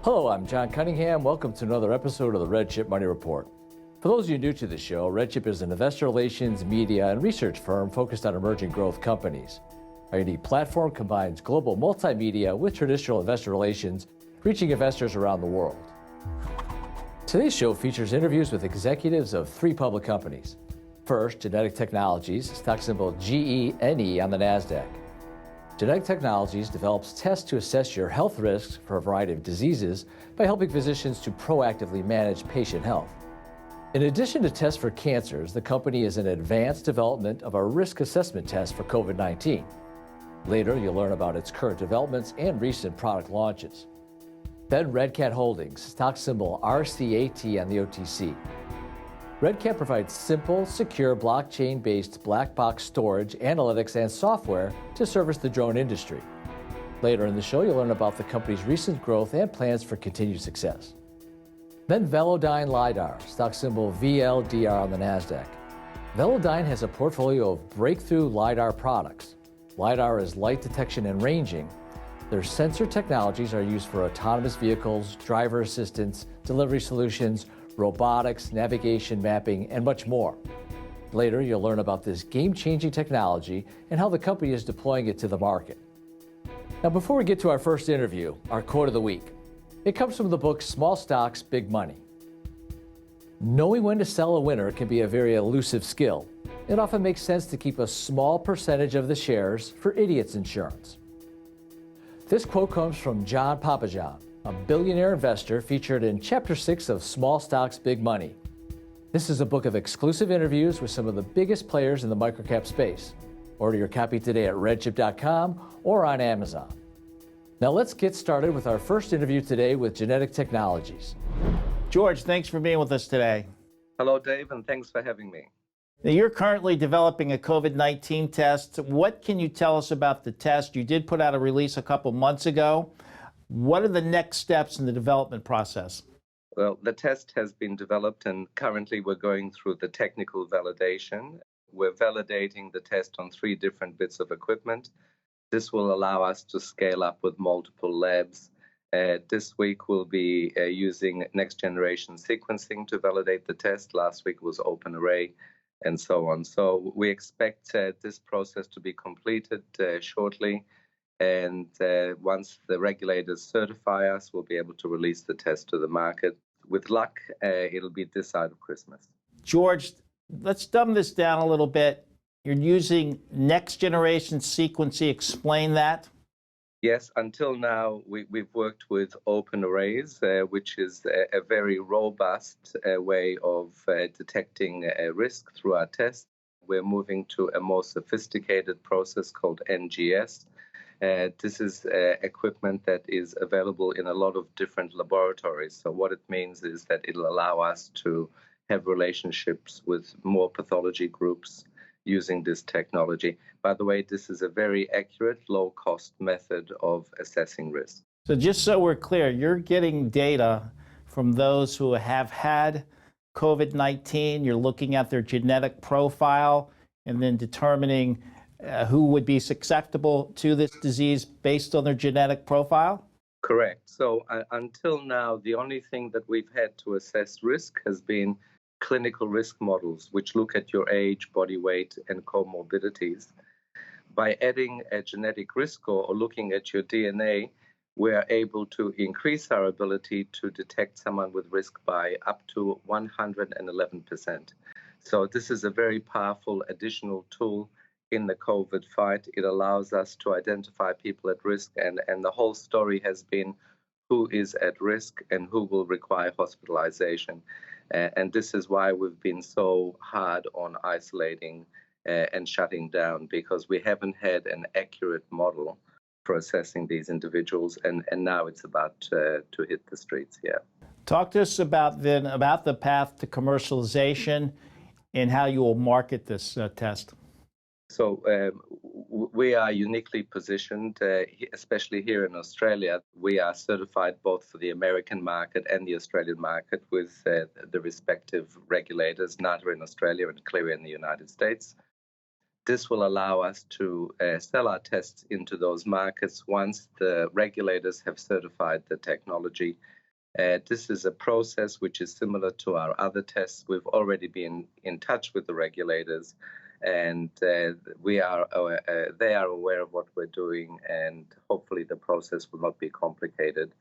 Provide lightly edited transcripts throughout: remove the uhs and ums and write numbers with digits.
Hello, I'm John Cunningham. Welcome to another episode of the RedChip Money Report. For those of you new to the show, RedChip is an investor relations, media, and research firm focused on emerging growth companies. Our unique platform combines global multimedia with traditional investor relations, reaching investors around the world. Today's show features interviews with executives of three public companies. First, GNTX Technologies, stock symbol GENE on the NASDAQ. GNTX Technologies develops tests to assess your health risks for a variety of diseases by helping physicians to proactively manage patient health. In addition to tests for cancers, the company is in advanced development of a risk assessment test for COVID-19. Later, you'll learn about its current developments and recent product launches. Then RedCat Holdings, stock symbol RCAT on the OTC. RedCat provides simple, secure, blockchain-based black box storage, analytics, and software to service the drone industry. Later in the show, you'll learn about the company's recent growth and plans for continued success. Then Velodyne Lidar, stock symbol VLDR on the NASDAQ. Velodyne has a portfolio of breakthrough LiDAR products. LiDAR is light detection and ranging. Their sensor technologies are used for autonomous vehicles, driver assistance, delivery solutions, robotics, navigation, mapping, and much more. Later, you'll learn about this game-changing technology and how the company is deploying it to the market. Now, before we get to our first interview, our quote of the week. It comes from the book Small Stocks, Big Money. Knowing when to sell a winner can be a very elusive skill. It often makes sense to keep a small percentage of the shares for idiots insurance. This quote comes from John Papajohn, a billionaire investor featured in Chapter 6 of Small Stocks, Big Money. This is a book of exclusive interviews with some of the biggest players in the microcap space. Order your copy today at redchip.com or on Amazon. Now let's get started with our first interview today with GNTX Technologies. George, thanks for being with us today. Hello, Dave, and thanks for having me. Now, you're currently developing a COVID-19 test. What can you tell us about the test? You did put out a release a couple months ago. What are the next steps in the development process? Well, the test has been developed, and currently we're going through the technical validation. We're validating the test on 3 different bits of equipment. This will allow us to scale up with multiple labs. This week we'll be using next-generation sequencing to validate the test. Last week was open array, and so on. So we expect this process to be completed shortly. And once the regulators certify us, we'll be able to release the test to the market. With luck, it'll be this side of Christmas. George, let's dumb this down a little bit. You're using next-generation sequencing. Explain that. Yes, until now, we've worked with open arrays, which is a very robust way of detecting risk through our test. We're moving to a more sophisticated process called NGS. This is equipment that is available in a lot of different laboratories. So what it means is that it'll allow us to have relationships with more pathology groups using this technology. By the way, this is a very accurate, low-cost method of assessing risk. So just so we're clear, you're getting data from those who have had COVID-19. You're looking at their genetic profile and then determining who would be susceptible to this disease based on their genetic profile? Correct. So until now, the only thing that we've had to assess risk has been clinical risk models, which look at your age, body weight, and comorbidities. By adding a genetic risk score or looking at your DNA, we are able to increase our ability to detect someone with risk by up to 111%. So this is a very powerful additional tool in the COVID fight. It allows us to identify people at risk, and the whole story has been who is at risk and who will require hospitalization. And this is why we've been so hard on isolating and shutting down, because we haven't had an accurate model for assessing these individuals, and now it's about to hit the streets here. Talk to us about the path to commercialization and how you will market this test. So we are uniquely positioned, especially here in Australia. We are certified both for the American market and the Australian market with the respective regulators, NATA in Australia and CLIA in the United States. This will allow us to sell our tests into those markets once the regulators have certified the technology. This is a process which is similar to our other tests. We've already been in touch with the regulators, and they are aware of what we're doing, and hopefully the process will not be complicated.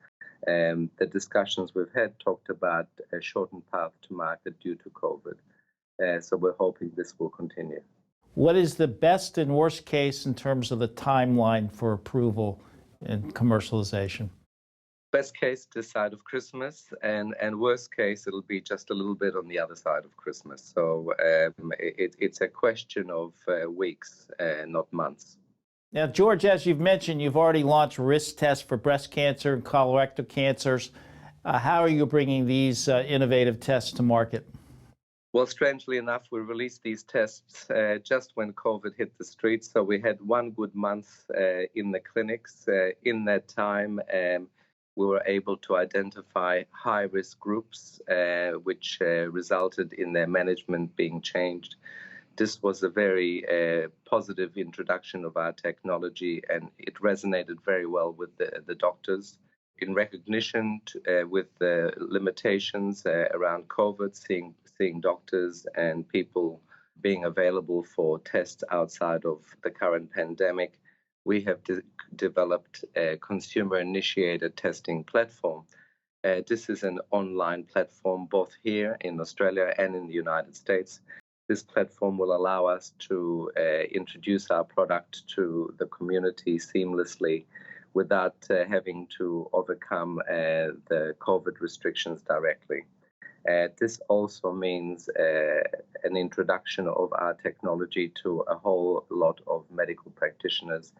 The discussions we've had talked about a shortened path to market due to COVID. So we're hoping this will continue. What is the best and worst case in terms of the timeline for approval and commercialization? Best case this side of Christmas, and worst case it'll be just a little bit on the other side of Christmas. So it's a question of weeks, not months. Now, George, as you've mentioned, you've already launched risk tests for breast cancer and colorectal cancers. How are you bringing these innovative tests to market? Well, strangely enough, we released these tests just when COVID hit the streets. So we had one good month in the clinics. In that time, we were able to identify high-risk groups, which resulted in their management being changed. This was a very positive introduction of our technology, and it resonated very well with the doctors. In recognition with the limitations around COVID, seeing doctors and people being available for tests outside of the current pandemic, we have developed a consumer-initiated testing platform. This is an online platform both here in Australia and in the United States. This platform will allow us to introduce our product to the community seamlessly without having to overcome the COVID restrictions directly. This also means an introduction of our technology to a whole lot of medical practitioners,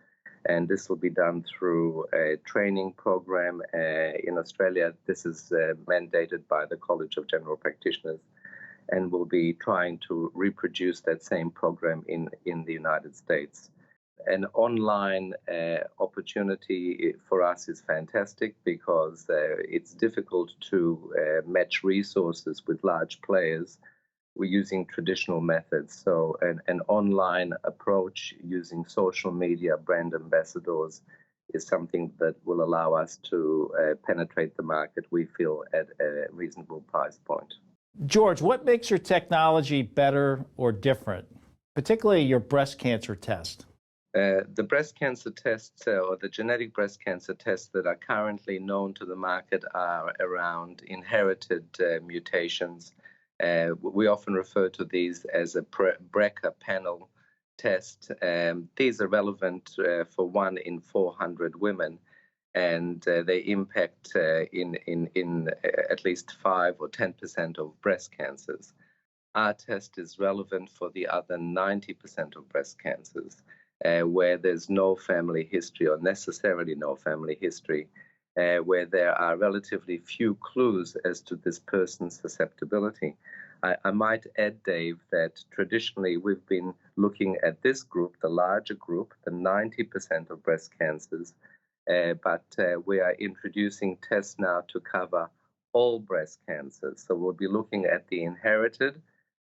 and this will be done through a training program. In Australia, this is mandated by the College of General Practitioners, and we'll be trying to reproduce that same program in the United States. An online opportunity for us is fantastic because it's difficult to match resources with large players. We're using traditional methods. So an online approach using social media brand ambassadors is something that will allow us to penetrate the market, we feel, at a reasonable price point. George, what makes your technology better or different, particularly your breast cancer test? The breast cancer tests or the genetic breast cancer tests that are currently known to the market are around inherited mutations. We often refer to these as a BRCA panel test. These are relevant for 1 in 400 women, and they impact in at least 5 or 10% of breast cancers. Our test is relevant for the other 90% of breast cancers, where there's no family history or necessarily no family history, where there are relatively few clues as to this person's susceptibility. I might add, Dave, that traditionally we've been looking at this group, the larger group, the 90% of breast cancers, but we are introducing tests now to cover all breast cancers. So we'll be looking at the inherited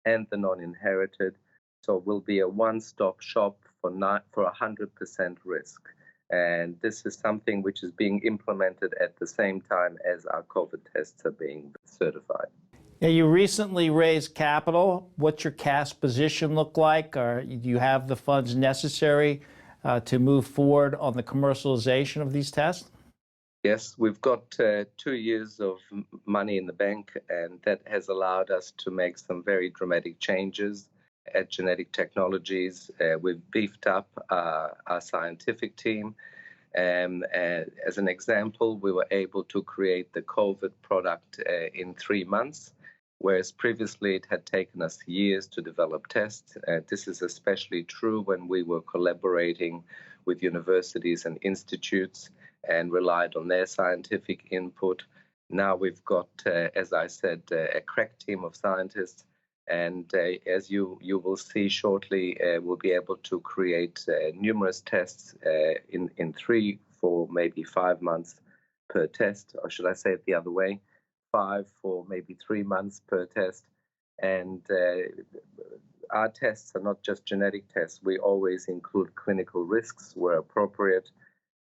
and the non-inherited. So we'll be a one-stop shop for 100% risk. And this is something which is being implemented at the same time as our COVID tests are being certified. Now, you recently raised capital. What's your cash position look like? Or do you have the funds necessary to move forward on the commercialization of these tests? Yes, we've got 2 years of money in the bank, and that has allowed us to make some very dramatic changes at Genetic Technologies. We've beefed up our scientific team. As an example, we were able to create the COVID product in 3 months, whereas previously it had taken us years to develop tests. This is especially true when we were collaborating with universities and institutes and relied on their scientific input. Now we've got, as I said, a crack team of scientists, and as you will see shortly, we'll be able to create numerous tests in 3, 4, maybe 5 months per test, or should I say it the other way, 5 for maybe 3 months per test. And our tests are not just genetic tests. We always include clinical risks where appropriate.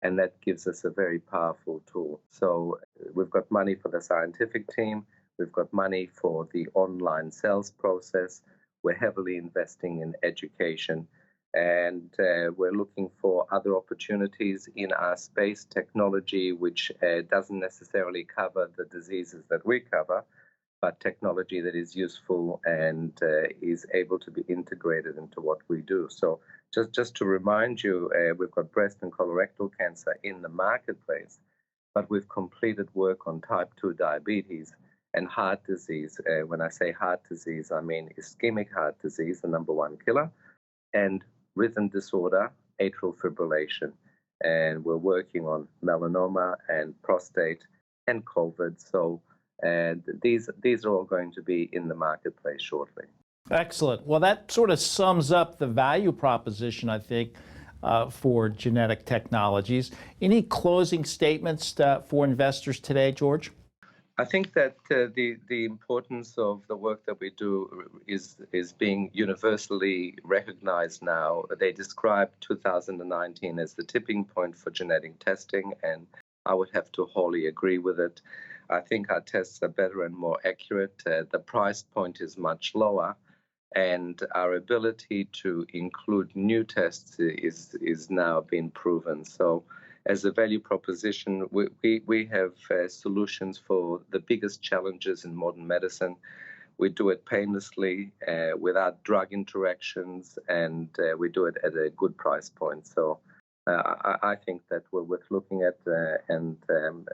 and that gives us a very powerful tool. So we've got money for the scientific team, we've got money for the online sales process, we're heavily investing in education, and we're looking for other opportunities in our space technology, which doesn't necessarily cover the diseases that we cover, but technology that is useful and is able to be integrated into what we do. So just to remind you, we've got breast and colorectal cancer in the marketplace, but we've completed work on type 2 diabetes and heart disease. When I say heart disease, I mean ischemic heart disease, the number one killer, and rhythm disorder, atrial fibrillation. And we're working on melanoma and prostate and COVID. So these are all going to be in the marketplace shortly. Excellent. Well, that sort of sums up the value proposition, I think, for genetic technologies. Any closing statements for investors today, George? I think that the importance of the work that we do is being universally recognized now. They describe 2019 as the tipping point for genetic testing, and I would have to wholly agree with it. I think our tests are better and more accurate. The price point is much lower, and our ability to include new tests is now being proven. So as a value proposition, we have solutions for the biggest challenges in modern medicine. We do it painlessly, without drug interactions, and we do it at a good price point. So I think that we're worth looking at. And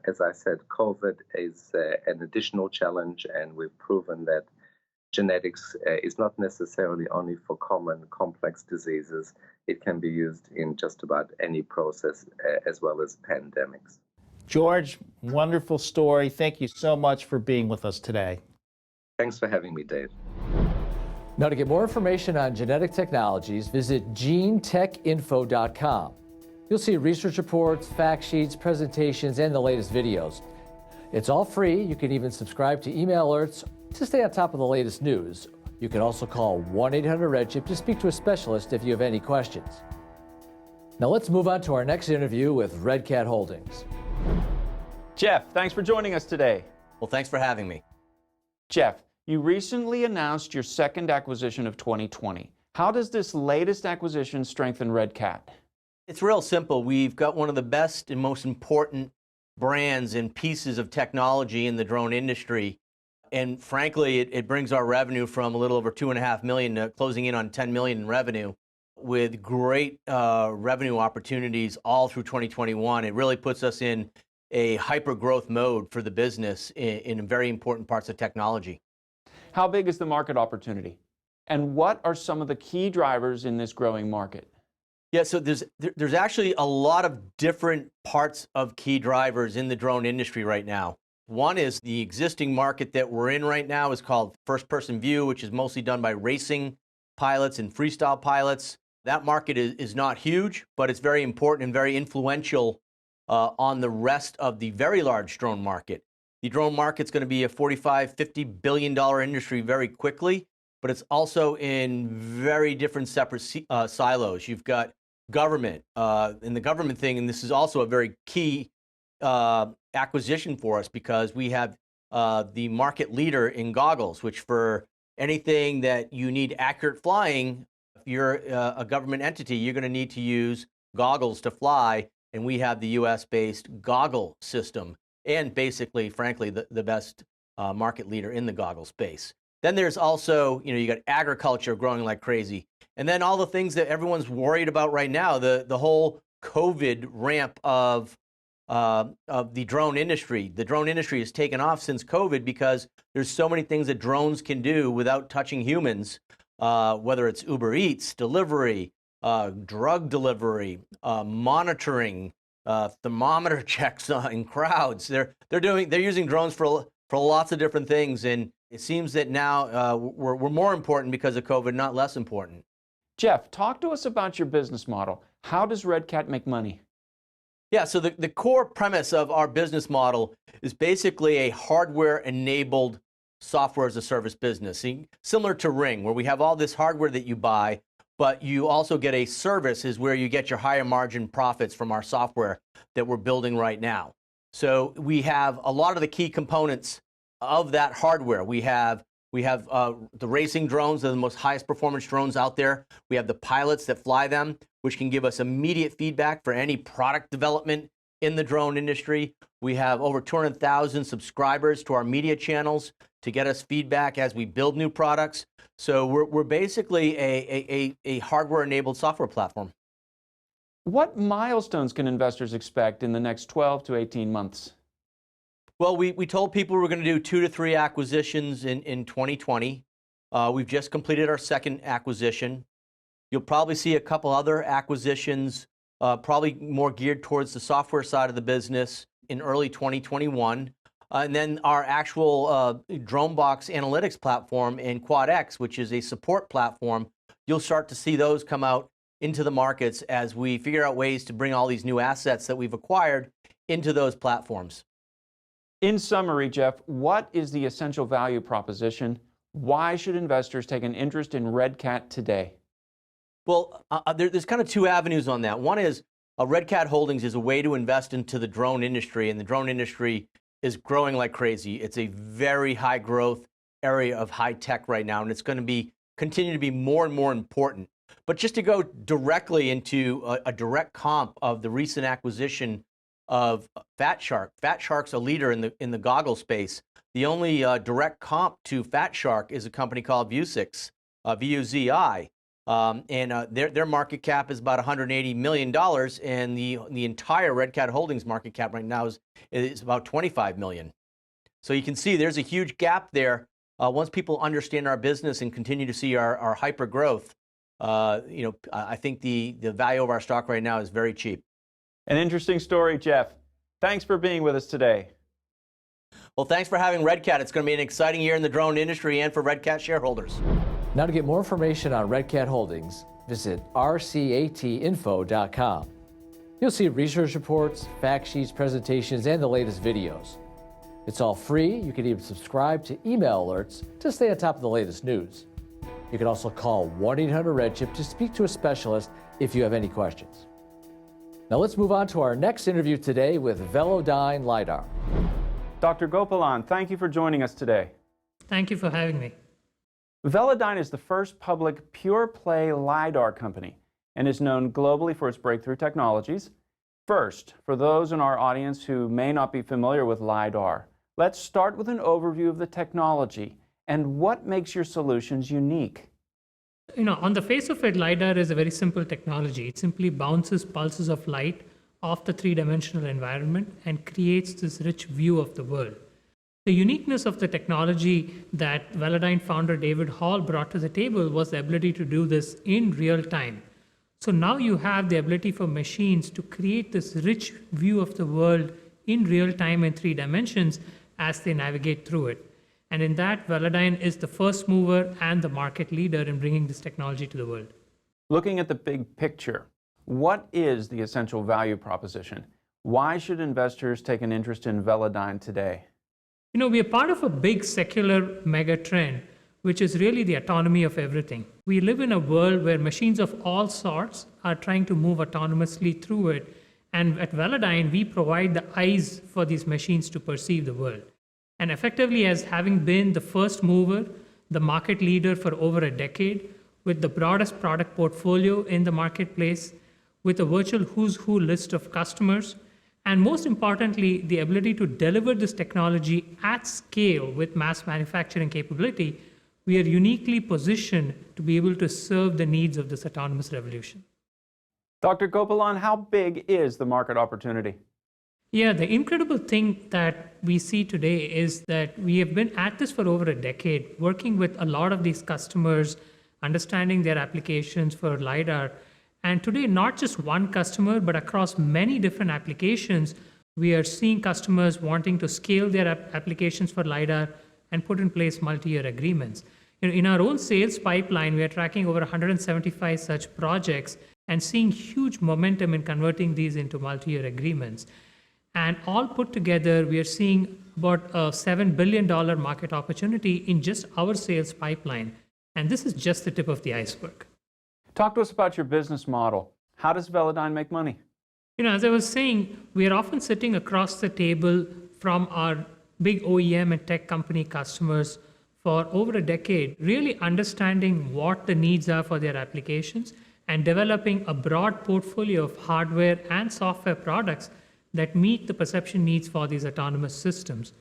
as I said, COVID is an additional challenge, and we've proven that genetics is not necessarily only for common complex diseases. It can be used in just about any process, as well as pandemics. George, wonderful story. Thank you so much for being with us today. Thanks for having me, Dave. Now, to get more information on genetic technologies, visit GenTechInfo.com. You'll see research reports, fact sheets, presentations, and the latest videos. It's all free. You can even subscribe to email alerts to stay on top of the latest news. You can also call 1-800-RedChip to speak to a specialist if you have any questions. Now let's move on to our next interview with RedChip Holdings. Jeff, thanks for joining us today. Well, thanks for having me. Jeff, you recently announced your second acquisition of 2020. How does this latest acquisition strengthen RedChip? It's real simple. We've got one of the best and most important brands and pieces of technology in the drone industry. And frankly, it brings our revenue from a little over $2.5 million to closing in on $10 million in revenue, with great revenue opportunities all through 2021. It really puts us in a hyper-growth mode for the business in very important parts of technology. How big is the market opportunity? And what are some of the key drivers in this growing market? Yeah, so there's actually a lot of different parts of key drivers in the drone industry right now. One is the existing market that we're in right now is called first-person view, which is mostly done by racing pilots and freestyle pilots. That market is not huge, but it's very important and very influential on the rest of the very large drone market. The drone market's going to be a $45–50 billion industry very quickly, but it's also in very different separate silos. You've got government, and the government thing, and this is also a very key acquisition for us because we have the market leader in goggles, which for anything that you need accurate flying, if you're a government entity, you're going to need to use goggles to fly, and we have the US-based goggle system and basically, frankly, the best market leader in the goggle space. Then there's also, you got agriculture growing like crazy, and then all the things that everyone's worried about right now, the whole COVID ramp of the drone industry. The drone industry has taken off since COVID because there's so many things that drones can do without touching humans, whether it's Uber Eats, delivery, drug delivery, monitoring, thermometer checks in crowds. They're using drones for lots of different things, and it seems that now we're more important because of COVID, not less important. Jeff, talk to us about your business model. How does RedChip make money? Yeah, so the core premise of our business model is basically a hardware-enabled software as a service business, similar to Ring, where we have all this hardware that you buy. but you also get a service is where you get your higher margin profits from our software that we're building right now. So we have a lot of the key components of that hardware. We have the racing drones, they're the most highest performance drones out there. We have the pilots that fly them, which can give us immediate feedback for any product development in the drone industry. We have over 200,000 subscribers to our media channels to get us feedback as we build new products. So we're basically a hardware-enabled software platform. What milestones can investors expect in the next 12 to 18 months? Well, we told people we were going to do 2 to 3 acquisitions in 2020. We've just completed our second acquisition. You'll probably see a couple other acquisitions, probably more geared towards the software side of the business in early 2021. And then our actual DroneBox analytics platform and QuadX, which is a support platform, you'll start to see those come out into the markets as we figure out ways to bring all these new assets that we've acquired into those platforms. In summary, Jeff, what is the essential value proposition? Why should investors take an interest in RedCat today? Well, there's kind of 2 avenues on that. One is RedCat Holdings is a way to invest into the drone industry, and the drone industry is growing like crazy. It's a very high growth area of high tech right now, and it's going to continue to be more and more important. But just to go directly into a direct comp of the recent acquisition of Fat Shark. Fat Shark's a leader in the goggle space. The only direct comp to Fat Shark is a company called Vuzix, VUZI, and their market cap is about $180 million, and the entire RedCat Holdings market cap right now is about $25 million. So you can see there's a huge gap there. Once people understand our business and continue to see our hyper growth, I think the value of our stock right now is very cheap. An interesting story, Jeff. Thanks for being with us today. Well, thanks for having RedCat. It's going to be an exciting year in the drone industry and for RedCat shareholders. Now to get more information on RedCat Holdings, visit rcatinfo.com. You'll see research reports, fact sheets, presentations, and the latest videos. It's all free. You can even subscribe to email alerts to stay on top of the latest news. You can also call 1-800-RedChip to speak to a specialist if you have any questions. Now let's move on to our next interview today with Velodyne Lidar. Dr. Gopalan, thank you for joining us today. Thank you for having me. Velodyne is the first public pure-play LiDAR company and is known globally for its breakthrough technologies. First, for those in our audience who may not be familiar with LiDAR, let's start with an overview of the technology and what makes your solutions unique. On the face of it, LiDAR is a very simple technology. It simply bounces pulses of light off the three-dimensional environment and creates this rich view of the world. The uniqueness of the technology that Velodyne founder David Hall brought to the table was the ability to do this in real time. So now you have the ability for machines to create this rich view of the world in real time in 3 dimensions as they navigate through it. And in that, Velodyne is the first mover and the market leader in bringing this technology to the world. Looking at the big picture, what is the essential value proposition? Why should investors take an interest in Velodyne today? We are part of a big secular mega trend, which is really the autonomy of everything. We live in a world where machines of all sorts are trying to move autonomously through it. And at Velodyne, we provide the eyes for these machines to perceive the world. And effectively, as having been the first mover, the market leader for over a decade, with the broadest product portfolio in the marketplace, with a virtual who's who list of customers, and most importantly, the ability to deliver this technology at scale with mass manufacturing capability, we are uniquely positioned to be able to serve the needs of this autonomous revolution. Dr. Gopalan, how big is the market opportunity? Yeah, the incredible thing that we see today is that we have been at this for over a decade, working with a lot of these customers, understanding their applications for LiDAR. And today, not just one customer, but across many different applications, we are seeing customers wanting to scale their applications for LiDAR and put in place multi-year agreements. In our own sales pipeline, we are tracking over 175 such projects and seeing huge momentum in converting these into multi-year agreements. And all put together, we are seeing about a $7 billion market opportunity in just our sales pipeline. And this is just the tip of the iceberg. Talk to us about your business model. How does Velodyne make money? As I was saying, we are often sitting across the table from our big OEM and tech company customers for over a decade, really understanding what the needs are for their applications and developing a broad portfolio of hardware and software products that meet the perception needs for these autonomous systems.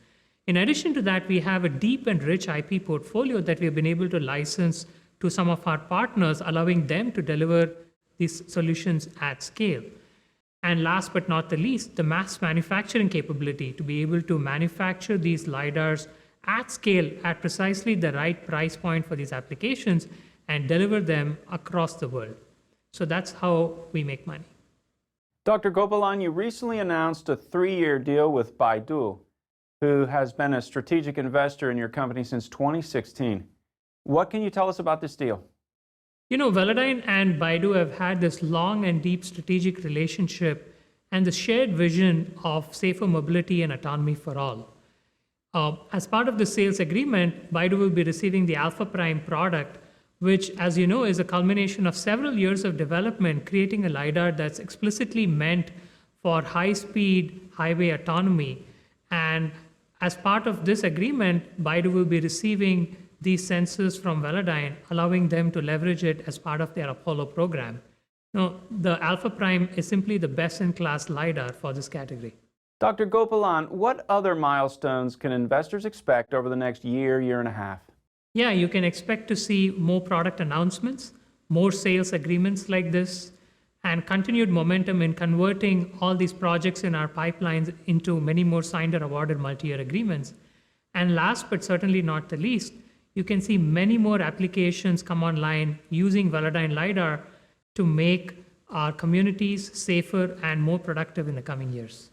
In addition to that, we have a deep and rich IP portfolio that we've been able to license to some of our partners, allowing them to deliver these solutions at scale. And last but not the least, the mass manufacturing capability to be able to manufacture these LiDARs at scale at precisely the right price point for these applications and deliver them across the world. So that's how we make money. Dr. Gopalan, you recently announced a 3-year deal with Baidu, who has been a strategic investor in your company since 2016. What can you tell us about this deal? Velodyne and Baidu have had this long and deep strategic relationship and the shared vision of safer mobility and autonomy for all. As part of the sales agreement, Baidu will be receiving the Alpha Prime product, which, as you know, is a culmination of several years of development, creating a LiDAR that's explicitly meant for high-speed highway autonomy. And as part of this agreement, Baidu will be receiving these sensors from Velodyne, allowing them to leverage it as part of their Apollo program. Now, the Alpha Prime is simply the best-in-class LiDAR for this category. Dr. Gopalan, what other milestones can investors expect over the next year, year and a half? Yeah, you can expect to see more product announcements, more sales agreements like this, and continued momentum in converting all these projects in our pipelines into many more signed or awarded multi-year agreements. And last but certainly not the least, you can see many more applications come online using Velodyne Lidar to make our communities safer and more productive in the coming years.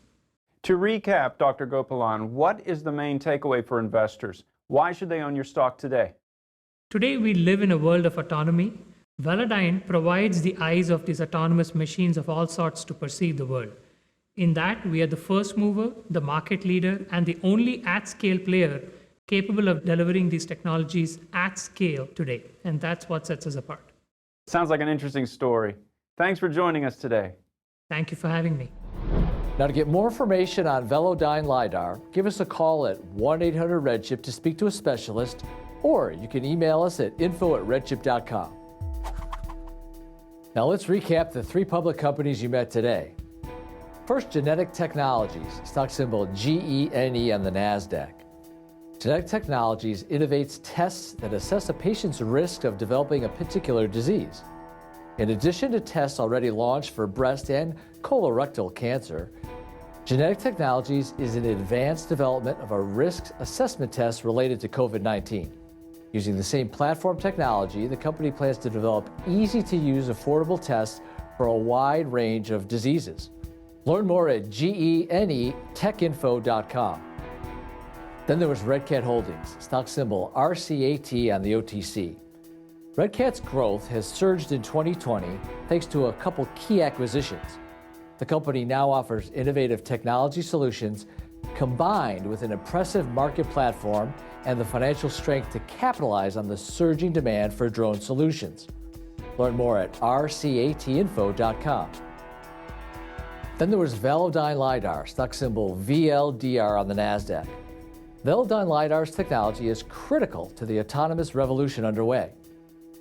To recap, Dr. Gopalan, what is the main takeaway for investors? Why should they own your stock today? Today, we live in a world of autonomy. Velodyne provides the eyes of these autonomous machines of all sorts to perceive the world. In that, we are the first mover, the market leader, and the only at-scale player capable of delivering these technologies at scale today. And that's what sets us apart. Sounds like an interesting story. Thanks for joining us today. Thank you for having me. Now, to get more information on Velodyne Lidar, give us a call at 1-800-RedChip to speak to a specialist, or you can email us at info@redchip.com. Now, let's recap the 3 public companies you met today. First, GNTX Technologies, stock symbol GENE on the NASDAQ. GNTX Technologies innovates tests that assess a patient's risk of developing a particular disease. In addition to tests already launched for breast and colorectal cancer, GNTX Technologies is in advanced development of a risk assessment test related to COVID-19. Using the same platform technology, the company plans to develop easy-to-use, affordable tests for a wide range of diseases. Learn more at genetechinfo.com. Then there was RedCat Holdings, stock symbol RCAT on the OTC. RedCat's growth has surged in 2020 thanks to a couple key acquisitions. The company now offers innovative technology solutions combined with an impressive market platform and the financial strength to capitalize on the surging demand for drone solutions. Learn more at rcatinfo.com. Then there was Velodyne Lidar, stock symbol VLDR on the NASDAQ. Velodyne Lidar's technology is critical to the autonomous revolution underway.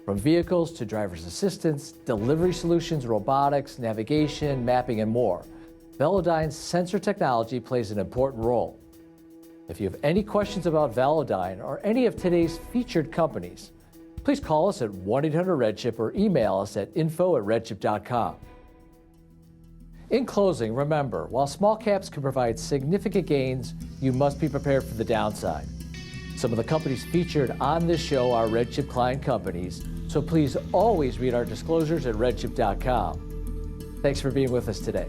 From vehicles to driver's assistance, delivery solutions, robotics, navigation, mapping, and more, Velodyne's sensor technology plays an important role. If you have any questions about Velodyne or any of today's featured companies, please call us at 1-800-RedChip or email us at info@redchip.com. In closing, remember, while small caps can provide significant gains, you must be prepared for the downside. Some of the companies featured on this show are RedChip client companies, so please always read our disclosures at redchip.com. Thanks for being with us today.